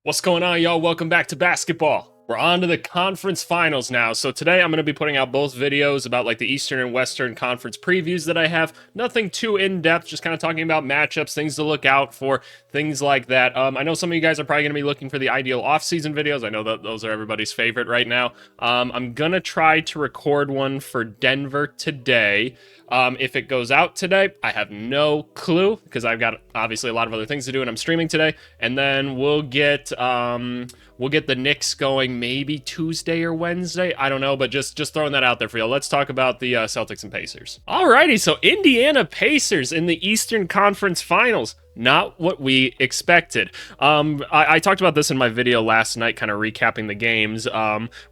What's going on, y'all? Welcome back to basketball. We're on to the conference finals now. So today I'm going to be putting out both videos about like the Eastern and Western conference previews that I have. Nothing too in-depth, just kind of talking about matchups, things to look out for, things like that. I know some of you guys are probably going to be looking for the ideal off-season videos. I know that those are everybody's favorite right now. I'm going to try to record one for Denver today. If it goes out today, I have no clue because I've got obviously a lot of other things to do and I'm streaming today. And then we'll get the Knicks going maybe Tuesday or Wednesday. I don't know, but just throwing that out there for you. Let's talk about the Celtics and Pacers. Alrighty, so Indiana Pacers in the Eastern Conference Finals. Not what we expected. I talked about this in my video last night, kind of recapping the games.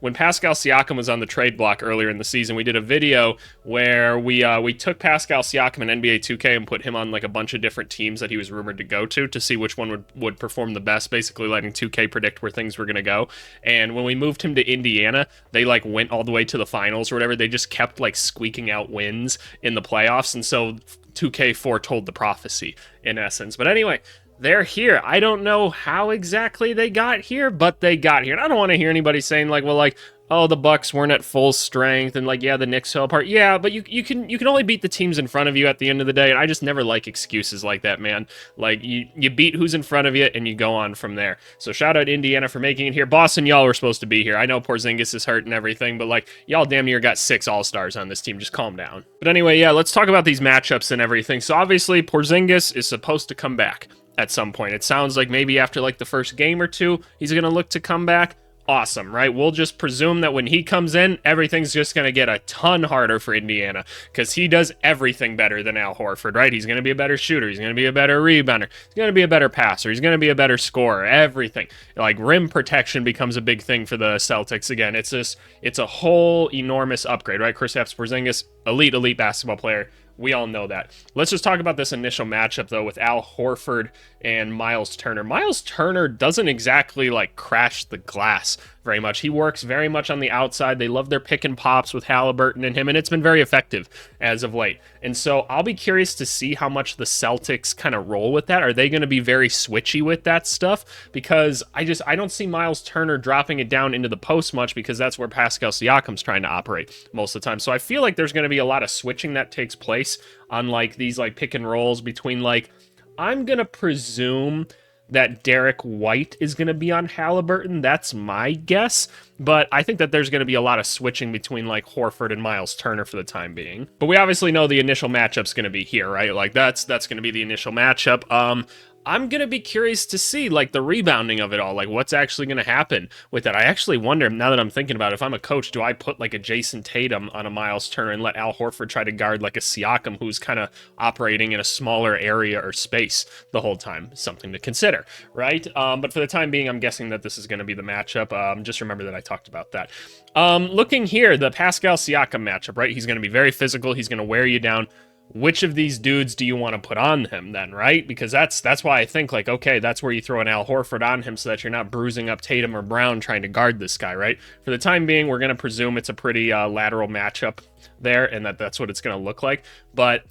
When Pascal Siakam was on the trade block earlier in the season, we did a video where we took Pascal Siakam in NBA 2K and put him on like a bunch of different teams that he was rumored to go to see which one would perform the best, basically letting 2K predict where things were going to go. And when we moved him to Indiana, they like went all the way to the finals or whatever. They just kept like squeaking out wins in the playoffs. And so 2K foretold the prophecy in essence. But anyway, they're here. I don't know how exactly they got here, but they got here. And I don't want to hear anybody saying like, well, like, oh, the Bucks weren't at full strength and like, yeah, the Knicks fell apart. Yeah, but you can only beat the teams in front of you at the end of the day. And I just never like excuses like that, man. Like you beat who's in front of you and you go on from there. So shout out Indiana for making it here. Boston, y'all were supposed to be here. I know Porzingis is hurt and everything, but like y'all damn near got 6 All-Stars on this team. Just calm down. But anyway, yeah, let's talk about these matchups and everything. So obviously Porzingis is supposed to come back at some point. It sounds like maybe after like the first game or two, he's going to look to come back. Awesome, right? We'll just presume that when he comes in, everything's just going to get a ton harder for Indiana because he does everything better than Al Horford, right? He's going to be a better shooter. He's going to be a better rebounder. He's going to be a better passer. He's going to be a better scorer. Everything. Like rim protection becomes a big thing for the Celtics. Again, it's a whole enormous upgrade, right? Kristaps Porzingis, elite basketball player. We all know that. Let's just talk about this initial matchup, though, with Al Horford and Miles Turner. Miles Turner doesn't exactly, like, crash the glass very much. He works very much on the outside. They love their pick and pops with Halliburton and him, and it's been very effective as of late. And so I'll be curious to see how much the Celtics kind of roll with that. Are they going to be very switchy with that stuff? Because I don't see Miles Turner dropping it down into the post much because that's where Pascal Siakam's trying to operate most of the time. So I feel like there's going to be a lot of switching that takes place on like these like pick and rolls between like, I'm going to presume that Derek White is going to be on Halliburton. That's my guess. But I think that there's going to be a lot of switching between like Horford and Miles Turner for the time being. But we obviously know the initial matchup's going to be here, right? Like that's going to be the initial matchup. I'm going to be curious to see, like, the rebounding of it all, like, what's actually going to happen with that. I actually wonder, now that I'm thinking about it, if I'm a coach, do I put, like, a Jason Tatum on a Miles Turner and let Al Horford try to guard, like, a Siakam who's kind of operating in a smaller area or space the whole time? Something to consider, right? But for the time being, I'm guessing that this is going to be the matchup. Just remember that I talked about that. Looking here, the Pascal Siakam matchup, right? He's going to be very physical. He's going to wear you down. Which of these dudes do you want to put on him then, right? Because that's why I think, like, okay, that's where you throw an Al Horford on him so that you're not bruising up Tatum or Brown trying to guard this guy, right? For the time being, we're going to presume it's a pretty lateral matchup there and that's what it's going to look like. But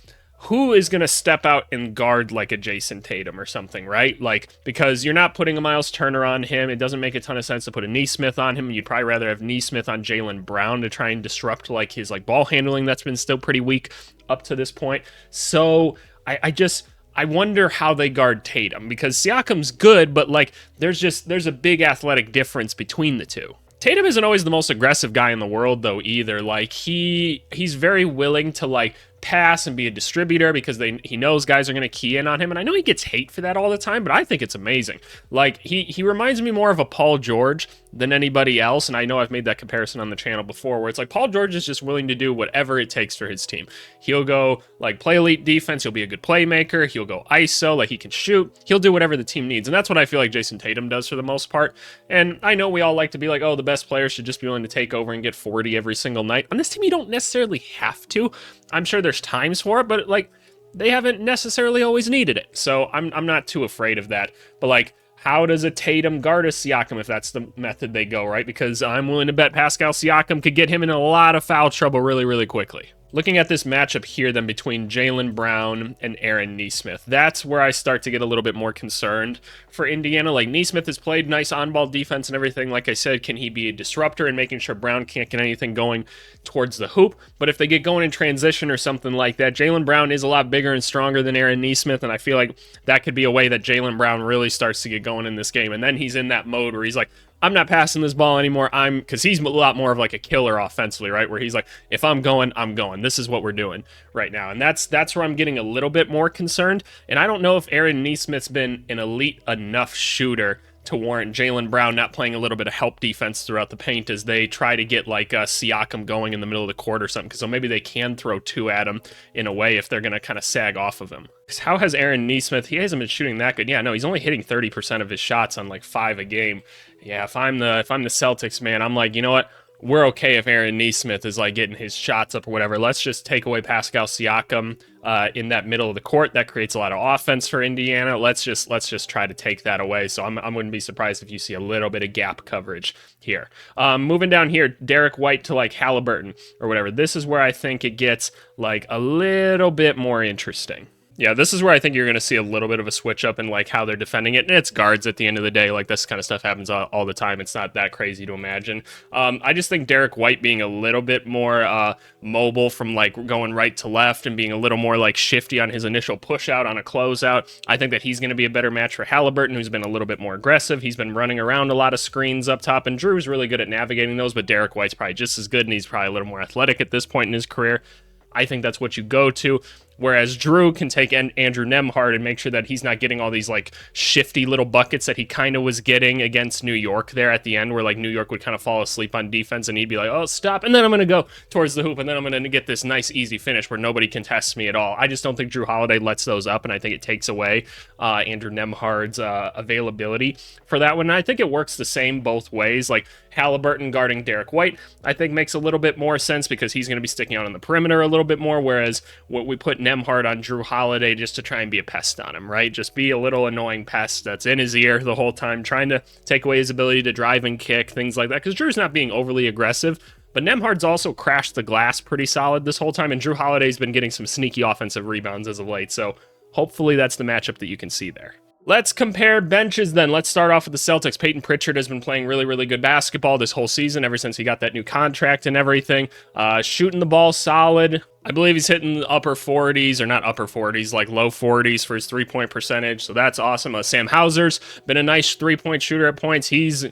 who is going to step out and guard like a Jason Tatum or something, right? Like, because you're not putting a Miles Turner on him. It doesn't make a ton of sense to put a Nesmith on him. You'd probably rather have Nesmith on Jaylen Brown to try and disrupt like his like ball handling that's been still pretty weak up to this point. So I wonder how they guard Tatum because Siakam's good, but like there's a big athletic difference between the two. Tatum isn't always the most aggressive guy in the world though either. Like he's very willing to like pass and be a distributor because he knows guys are going to key in on him. And I know he gets hate for that all the time, but I think it's amazing. Like he reminds me more of a Paul George than anybody else. And I know I've made that comparison on the channel before where it's like Paul George is just willing to do whatever it takes for his team. He'll go like play elite defense. He'll be a good playmaker. He'll go ISO, like he can shoot. He'll do whatever the team needs. And that's what I feel like Jason Tatum does for the most part. And I know we all like to be like, oh, the best players should just be willing to take over and get 40 every single night. On this team, you don't necessarily have to. I'm sure there's times for it, but like they haven't necessarily always needed it. So I'm not too afraid of that. But like, how does a Tatum guard a Siakam if that's the method they go, right? Because I'm willing to bet Pascal Siakam could get him in a lot of foul trouble really, really quickly. Looking at this matchup here then between Jaylen Brown and Aaron Nesmith, that's where I start to get a little bit more concerned for Indiana. Like, Nesmith has played nice on-ball defense and everything. Like I said, can he be a disruptor and making sure Brown can't get anything going towards the hoop? But if they get going in transition or something like that, Jaylen Brown is a lot bigger and stronger than Aaron Nesmith, and I feel like that could be a way that Jaylen Brown really starts to get going in this game. And then he's in that mode where he's like, I'm not passing this ball anymore. Because he's a lot more of like a killer offensively, right? Where he's like, if I'm going, I'm going. This is what we're doing right now. And that's where I'm getting a little bit more concerned. And I don't know if Aaron Nesmith's been an elite enough shooter to warrant Jaylen Brown not playing a little bit of help defense throughout the paint as they try to get like Siakam going in the middle of the court or something. So maybe they can throw two at him in a way if they're going to kind of sag off of him. Because how has Aaron Nesmith, he hasn't been shooting that good. Yeah, no, he's only hitting 30% of his shots on like 5 a game. Yeah, if I'm the Celtics, man, I'm like, you know what? We're okay if Aaron Nesmith is like getting his shots up or whatever. Let's just take away Pascal Siakam in that middle of the court. That creates a lot of offense for Indiana. Let's just try to take that away. So I wouldn't be surprised if you see a little bit of gap coverage here. Moving down here, Derek White to like Halliburton or whatever. This is where I think it gets like a little bit more interesting. Yeah, this is where I think you're going to see a little bit of a switch up in like how they're defending it. And it's guards at the end of the day. Like, this kind of stuff happens all the time. It's not that crazy to imagine. I just think Derek White being a little bit more mobile from like going right to left and being a little more like shifty on his initial push out on a closeout. I think that he's going to be a better match for Halliburton, who's been a little bit more aggressive. He's been running around a lot of screens up top, and Drew's really good at navigating those, but Derek White's probably just as good, and he's probably a little more athletic at this point in his career. I think that's what you go to. Whereas Drew can take Andrew Nembhard and make sure that he's not getting all these like shifty little buckets that he kind of was getting against New York there at the end, where like New York would kind of fall asleep on defense and he'd be like, oh, stop. And then I'm going to go towards the hoop and then I'm going to get this nice, easy finish where nobody contests me at all. I just don't think Drew Holiday lets those up, and I think it takes away Andrew Nembhard's availability for that one. And I think it works the same both ways. Like, Halliburton guarding Derek White, I think makes a little bit more sense because he's going to be sticking out on the perimeter a little bit more, whereas what we put Nembhard on Drew Holiday just to try and be a pest on him, right? Just be a little annoying pest that's in his ear the whole time, trying to take away his ability to drive and kick, things like that, because Drew's not being overly aggressive, but Nembhard's also crashed the glass pretty solid this whole time, and Drew Holiday's been getting some sneaky offensive rebounds as of late, so hopefully that's the matchup that you can see there. Let's compare benches then. Let's start off with the Celtics. Peyton Pritchard has been playing really, really good basketball this whole season, ever since he got that new contract and everything. Shooting the ball solid. I believe he's hitting the upper 40s, or not upper 40s, like low 40s for his three-point percentage, so that's awesome. Sam Hauser's been a nice three-point shooter at points. He's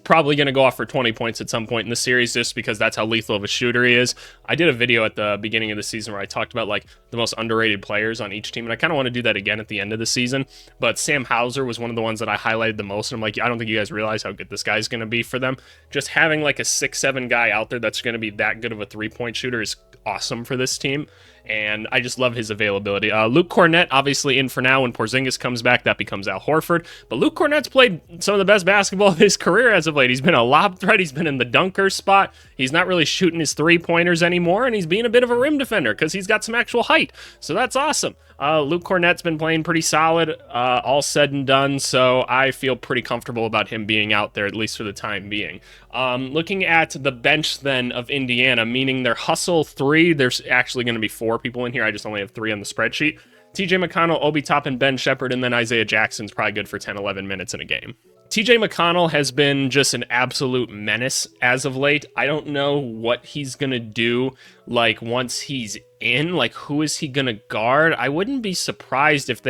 probably going to go off for 20 points at some point in the series just because that's how lethal of a shooter he is. I did a video at the beginning of the season where I talked about like the most underrated players on each team, and I kind of want to do that again at the end of the season, but Sam Hauser was one of the ones that I highlighted the most, and I'm like, I don't think you guys realize how good this guy's going to be for them. Just having like a 6'7" guy out there that's going to be that good of a three-point shooter is awesome for this team, and I just love his availability. Luke Kornet, obviously in for now. When Porzingis comes back, that becomes Al Horford, but Luke Kornet's played some of the best basketball of his career as of late. He's been a lob threat, he's been in the dunker spot, he's not really shooting his three-pointers anymore, and he's being a bit of a rim defender because he's got some actual height, so that's awesome. Luke Kornet's been playing pretty solid, all said and done, so I feel pretty comfortable about him being out there, at least for the time being. Looking at the bench then of Indiana, meaning their hustle three, there's actually going to be 4 people in here. I just only have 3 on the spreadsheet. TJ McConnell, Obi Toppin, Ben Shepherd, and then Isaiah Jackson's probably good for 10-11 minutes in a game. TJ McConnell has been just an absolute menace as of late. I don't know what he's going to do, like, once he's in. Like, who is he going to guard? I wouldn't be surprised if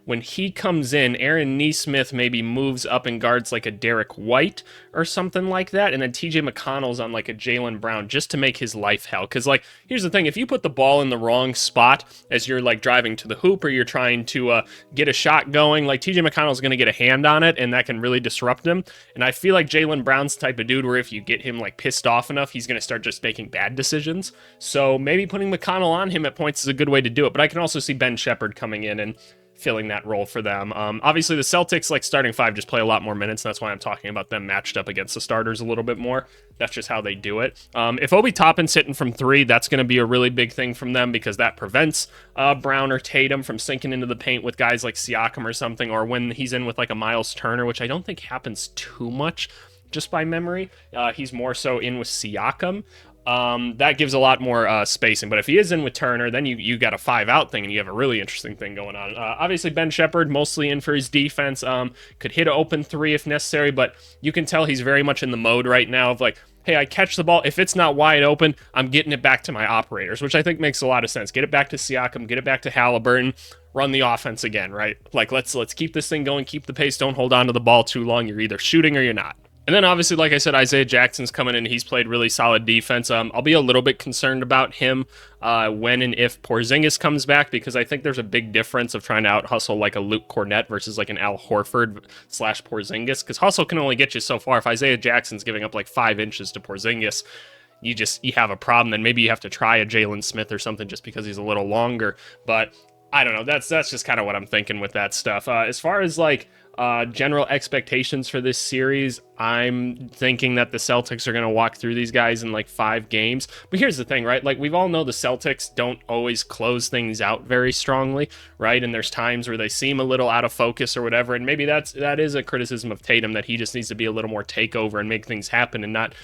when he comes in, Aaron Nesmith maybe moves up and guards like a Derek White or something like that, and then TJ McConnell's on like a Jaylen Brown just to make his life hell. Because, like, here's the thing. If you put the ball in the wrong spot as you're, like, driving to the hoop or you're trying to get a shot going, like, TJ McConnell's going to get a hand on it, and that can really disrupt him. And I feel like Jaylen Brown's the type of dude where if you get him, like, pissed off enough, he's going to start just making bad decisions. So maybe putting McConnell on him at points is a good way to do it. But I can also see Ben Shepherd coming in and filling that role for them. Obviously, the Celtics, like, starting 5 just play a lot more minutes, and that's why I'm talking about them matched up against the starters a little bit more. That's just how they do it. If Obi Toppin's hitting from 3, that's going to be a really big thing from them because that prevents Brown or Tatum from sinking into the paint with guys like Siakam or something, or when he's in with, like, a Miles Turner, which I don't think happens too much just by memory. He's more so in with Siakam. that gives a lot more spacing. But if he is in with Turner, then you got a 5-out thing, and you have a really interesting thing going on. Obviously, Ben Shepherd mostly in for his defense. Could hit an open 3 if necessary, but you can tell he's very much in the mode right now of like, hey, I catch the ball. If it's not wide open, I'm getting it back to my operators, which I think makes a lot of sense. Get it back to Siakam, get it back to Halliburton, run the offense again, right? Like, let's keep this thing going, keep the pace, don't hold on to the ball too long. You're either shooting or you're not. And then obviously, like I said, Isaiah Jackson's coming in. He's played really solid defense. I'll be a little bit concerned about him when and if Porzingis comes back, because I think there's a big difference of trying to out-hustle like a Luke Cornett versus like an Al Horford / Porzingis, because hustle can only get you so far. If Isaiah Jackson's giving up like 5 inches to Porzingis, you have a problem. Then maybe you have to try a Jalen Smith or something just because he's a little longer. But I don't know. That's just kind of what I'm thinking with that stuff. As far as like general expectations for this series, I'm thinking that the Celtics are going to walk through these guys in like 5 games. But here's the thing, right? Like, we all know the Celtics don't always close things out very strongly, right? And there's times where they seem a little out of focus or whatever. And maybe that is a criticism of Tatum, that he just needs to be a little more takeover and make things happen and not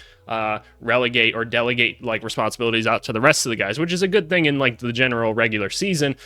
relegate or delegate like responsibilities out to the rest of the guys, which is a good thing in like the general regular season.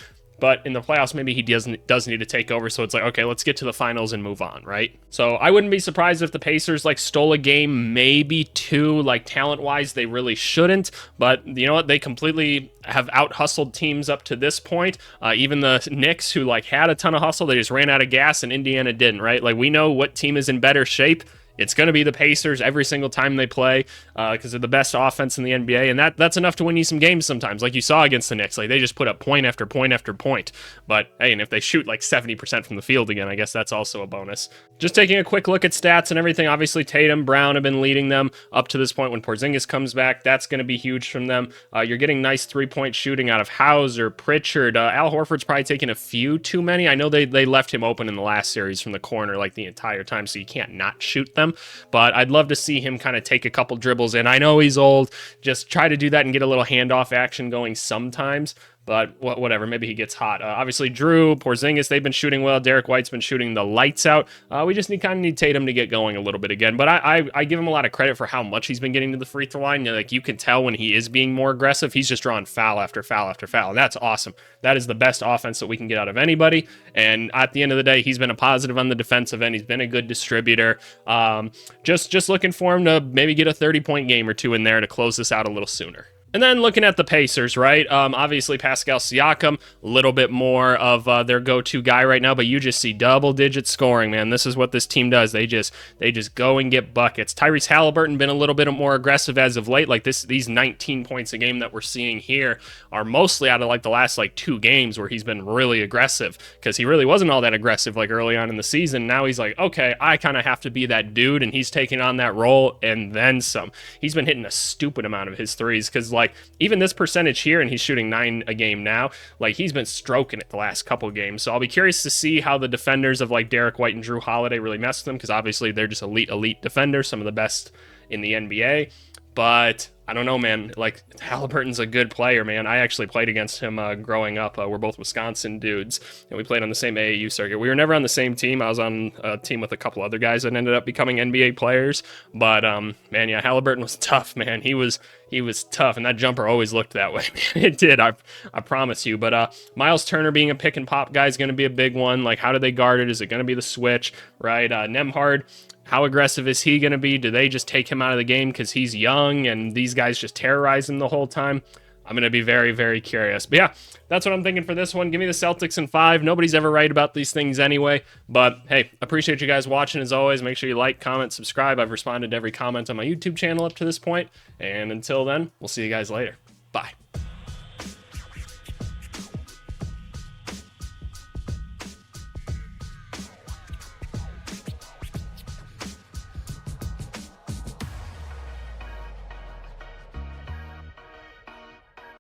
But in the playoffs, maybe he does need to take over. So it's like, okay, let's get to the finals and move on, right? So I wouldn't be surprised if the Pacers like stole a game, maybe 2. Like, talent-wise, they really shouldn't. But you know what? They completely have out-hustled teams up to this point. Even the Knicks, who like had a ton of hustle, they just ran out of gas, and Indiana didn't, right? Like, we know what team is in better shape. It's going to be the Pacers every single time they play because they're the best offense in the NBA, and that's enough to win you some games sometimes, like you saw against the Knicks. Like, they just put up point after point after point. But hey, and if they shoot like 70% from the field again, I guess that's also a bonus. Just taking a quick look at stats and everything, obviously Tatum, Brown have been leading them up to this point. When Porzingis comes back, that's going to be huge from them. You're getting nice 3-point shooting out of Hauser, Pritchard. Al Horford's probably taking a few too many. I know they left him open in the last series from the corner like the entire time, so you can't not shoot them. But I'd love to see him kind of take a couple dribbles in. I know he's old. Just try to do that and get a little handoff action going sometimes. But whatever, maybe he gets hot. Obviously, Drew, Porzingis, they've been shooting well. Derek White's been shooting the lights out. We just kind of need Tatum to get going a little bit again. But I give him a lot of credit for how much he's been getting to the free throw line. Like, you can tell when he is being more aggressive, he's just drawing foul after foul after foul. And that's awesome. That is the best offense that we can get out of anybody. And at the end of the day, he's been a positive on the defensive end. He's been a good distributor. Just looking for him to maybe get a 30-point game or 2 in there to close this out a little sooner. And then looking at the Pacers, right? Obviously, Pascal Siakam, a little bit more of their go-to guy right now, but you just see double-digit scoring, man. This is what this team does. They just go and get buckets. Tyrese Halliburton been a little bit more aggressive as of late. Like, these 19 points a game that we're seeing here are mostly out of like the last like 2 games where he's been really aggressive, because he really wasn't all that aggressive like early on in the season. Now he's like, okay, I kind of have to be that dude, and he's taking on that role and then some. He's been hitting a stupid amount of his threes, because like even this percentage here, and he's shooting 9 a game now, like he's been stroking it the last couple of games. So I'll be curious to see how the defenders of like Derek White and Drew Holiday really mess with them, because obviously they're just elite defenders, some of the best in the NBA. But I don't know, man. Like, Halliburton's a good player, man. I actually played against him growing up. We're both Wisconsin dudes, and we played on the same AAU circuit. We were never on the same team. I was on a team with a couple other guys that ended up becoming NBA players. But man, yeah, Halliburton was tough, man. He was tough, and that jumper always looked that way, man. It did. I promise you. But Miles Turner being a pick and pop guy is going to be a big one. Like, how do they guard it? Is it going to be the switch, right? Nembhard, how aggressive is he going to be? Do they just take him out of the game because he's young and these guys just terrorize him the whole time? I'm going to be very, very curious. But yeah, that's what I'm thinking for this one. Give me the Celtics in 5. Nobody's ever right about these things anyway. But hey, appreciate you guys watching as always. Make sure you like, comment, subscribe. I've responded to every comment on my YouTube channel up to this point. And until then, we'll see you guys later. Bye.